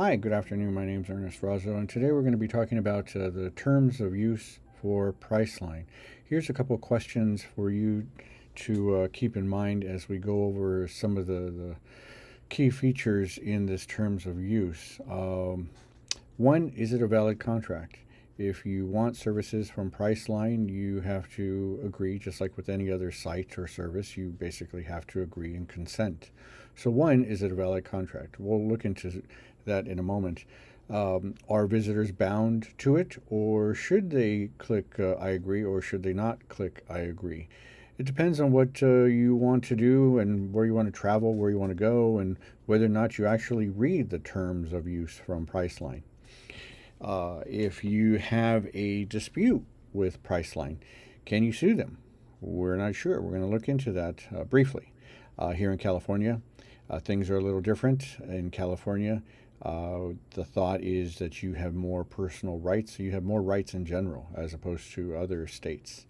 Hi, good afternoon. My name is Ernest Razzo, and today we're going to be talking about the terms of use for Priceline. Here's a couple of questions for you to keep in mind as we go over some of the key features in this terms of use. One, is it a valid contract? If you want services from Priceline, you have to agree, just like with any other site or service, you basically have to agree and consent. So, one, is it a valid contract? We'll look into that in a moment. Are visitors bound to it, or should they click I agree, or should they not click I agree? It depends on what you want to do and where you want to travel, where you want to go, and whether or not you actually read the terms of use from Priceline. If you have a dispute with Priceline, can you sue them? We're not sure. We're going to look into that briefly. Here in California, things are a little different. In California, the thought is that you have more personal rights, so you have more rights in general as opposed to other states.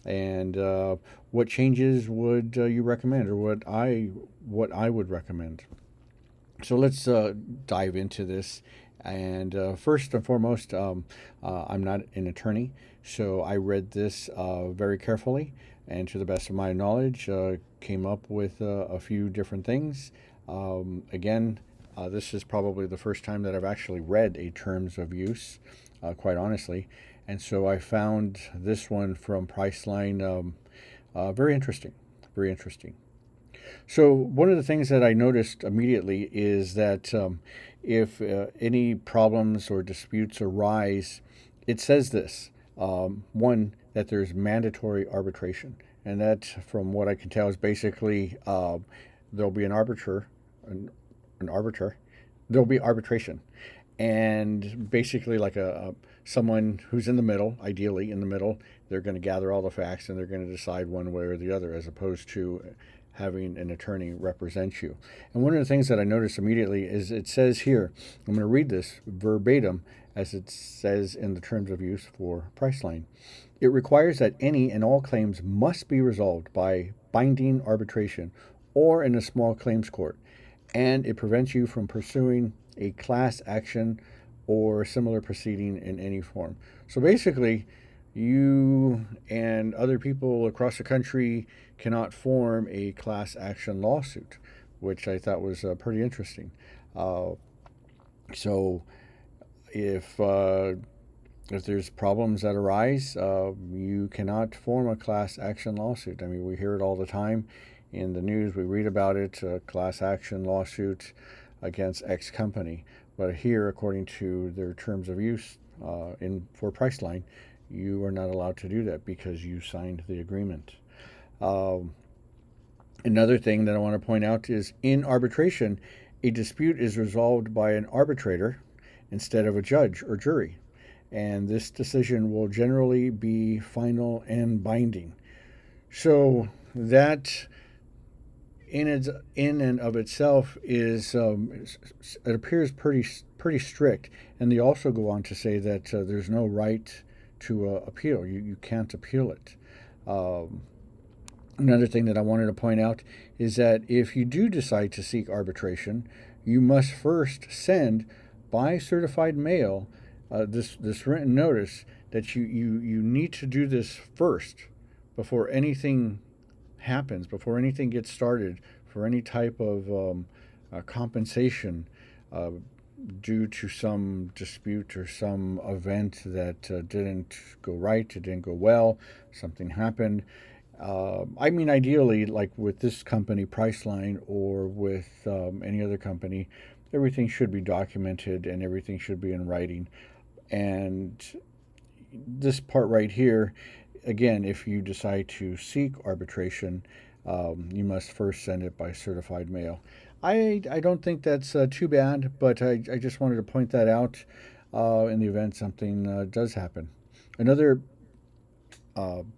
And what changes would you recommend, or what I would recommend? So let's dive into this. And first and foremost, I'm not an attorney, so I read this very carefully, and to the best of my knowledge, came up with a few different things. Again, this is probably the first time that I've actually read a terms of use, quite honestly, and so I found this one from Priceline very interesting. Very interesting. So one of the things that I noticed immediately is that if any problems or disputes arise, it says this: one, that there's mandatory arbitration, and that, from what I can tell, is basically there'll be an arbiter. There'll be arbitration, and basically like a someone who's in the middle, ideally in the middle, they're going to gather all the facts and they're going to decide one way or the other, as opposed to having an attorney represent you. And one of the things that I noticed immediately is it says here, I'm going to read this verbatim as it says in the terms of use for Priceline. It requires that any and all claims must be resolved by binding arbitration or in a small claims court, and it prevents you from pursuing a class action or similar proceeding in any form. So basically, you and other people across the country cannot form a class action lawsuit, which I thought was pretty interesting. Uh, so if if there's problems that arise, you cannot form a class action lawsuit. I mean, we hear it all the time in the news. We read about it, class action lawsuit against X company. But here, according to their terms of use for Priceline, you are not allowed to do that because you signed the agreement. Um, Another thing that I want to point out is, in arbitration, a dispute is resolved by an arbitrator instead of a judge or jury, and this decision will generally be final and binding. So that in and of itself is it appears pretty strict, and they also go on to say that there's no right to appeal. You can't appeal it. Um, Another thing that I wanted to point out is that if you do decide to seek arbitration, you must first send by certified mail this written notice that you need to do this first before anything happens, before anything gets started, for any type of compensation uh, due to some dispute or some event that didn't go right, it didn't go well, something happened. I mean, ideally, like with this company, Priceline, or with any other company, everything should be documented and everything should be in writing. And this part right here, again, if you decide to seek arbitration, you must first send it by certified mail. I don't think that's too bad, but I just wanted to point that out in the event something does happen. Another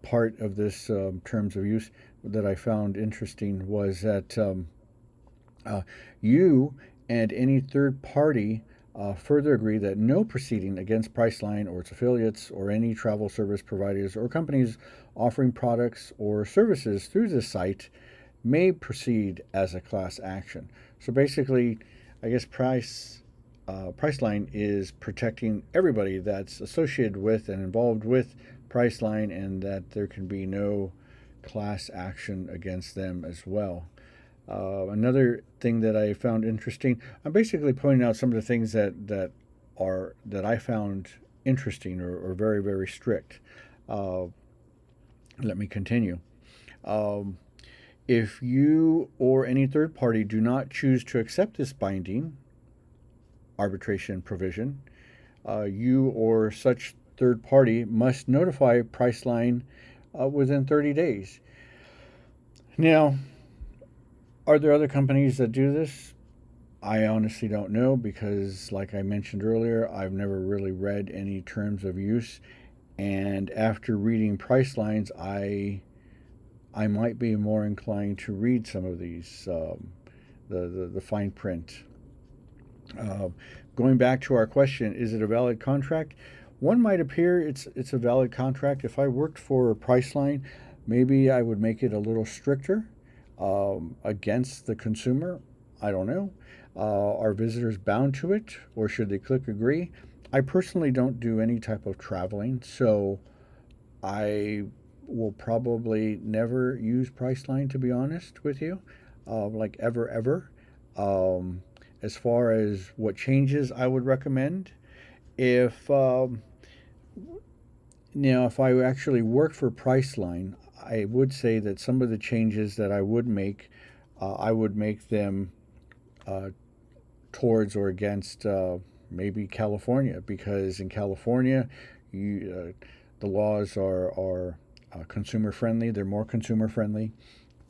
part of this terms of use that I found interesting was that uh, you and any third party further agree that no proceeding against Priceline or its affiliates or any travel service providers or companies offering products or services through this site may proceed as a class action. So basically, I guess Priceline is protecting everybody that's associated with and involved with Priceline, and that there can be no class action against them as well. Another thing that I found interesting, I'm basically pointing out some of the things that I found interesting, or very, very strict. Uh, Let me continue. Um, if you or any third party do not choose to accept this binding arbitration provision, you or such third party must notify Priceline within 30 days. Now, are there other companies that do this? I honestly don't know because, like I mentioned earlier, I've never really read any terms of use. And after reading Pricelines, I might be more inclined to read some of these, the fine print. Uh, Going back to our question, is it a valid contract? One might appear it's a valid contract. If I worked for Priceline, maybe I would make it a little stricter against the consumer. I don't know. Are visitors bound to it, or should they click agree? I personally don't do any type of traveling, so I will probably never use Priceline, to be honest with you, like ever, ever. Um, as far as what changes I would recommend, if if I actually worked for Priceline, I would say that some of the changes that I would make them uh, towards or against maybe California, because in California, the laws are consumer friendly. They're more consumer friendly,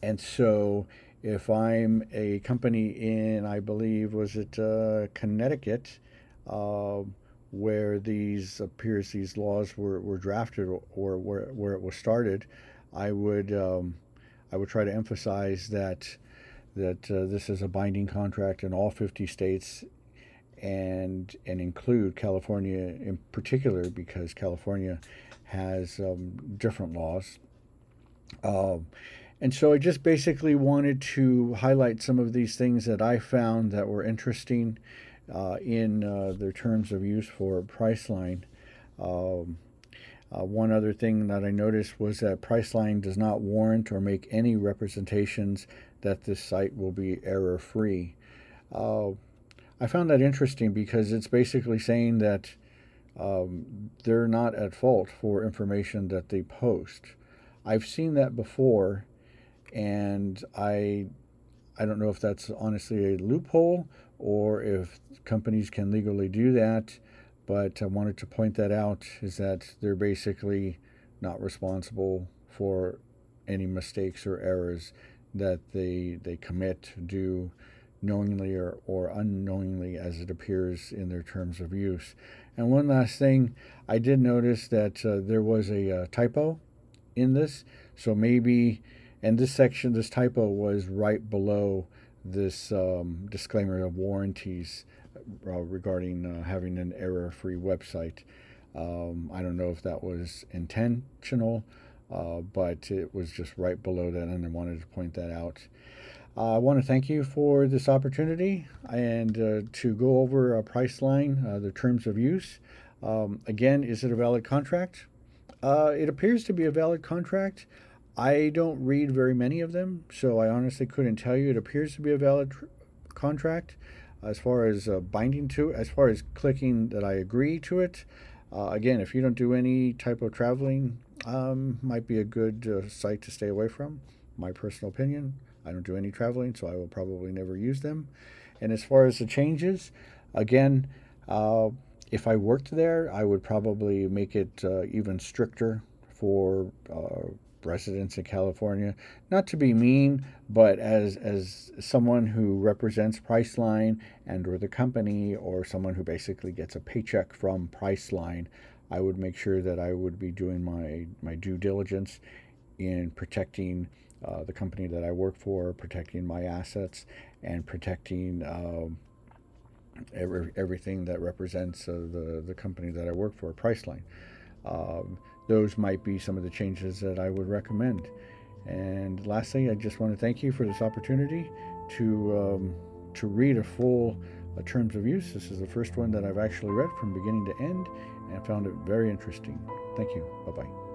and so if I'm a company in, I believe, was it Connecticut, uh, where these laws were drafted, or where it was started, I would um, I would try to emphasize that this is a binding contract in all 50 states, and include California in particular, because California has different laws. Um, and so I just basically wanted to highlight some of these things that I found that were interesting in their terms of use for Priceline. Um, one other thing that I noticed was that Priceline does not warrant or make any representations that this site will be error free. Uh, I found that interesting because it's basically saying that they're not at fault for information that they post. I've seen that before, and I don't know if that's honestly a loophole or if companies can legally do that, but I wanted to point that out, is that they're basically not responsible for any mistakes or errors that they commit, do knowingly or unknowingly, as it appears in their terms of use. And one last thing, I did notice that there was a typo in this. So maybe, and this typo was right below this disclaimer of warranties regarding having an error-free website. I don't know if that was intentional, but it was just right below that, and I wanted to point that out. I want to thank you for this opportunity, and to go over a Priceline, the terms of use. Again, is it a valid contract? It appears to be a valid contract. I don't read very many of them, so I honestly couldn't tell you. It appears to be a valid contract. As far as binding to, as far as clicking that I agree to it, again, if you don't do any type of traveling, might be a good site to stay away from. My personal opinion. I don't do any traveling, so I will probably never use them. And as far as the changes, again, if I worked there, I would probably make it even stricter for residents in California. Not to be mean, but as someone who represents Priceline and or the company, or someone who basically gets a paycheck from Priceline, I would make sure that I would be doing my due diligence in protecting the company that I work for, protecting my assets, and protecting everything that represents the company that I work for, Priceline. Um, those might be some of the changes that I would recommend. And lastly, I just want to thank you for this opportunity to read a full terms of use. This is the first one that I've actually read from beginning to end and found it very interesting. Thank you. Bye-bye.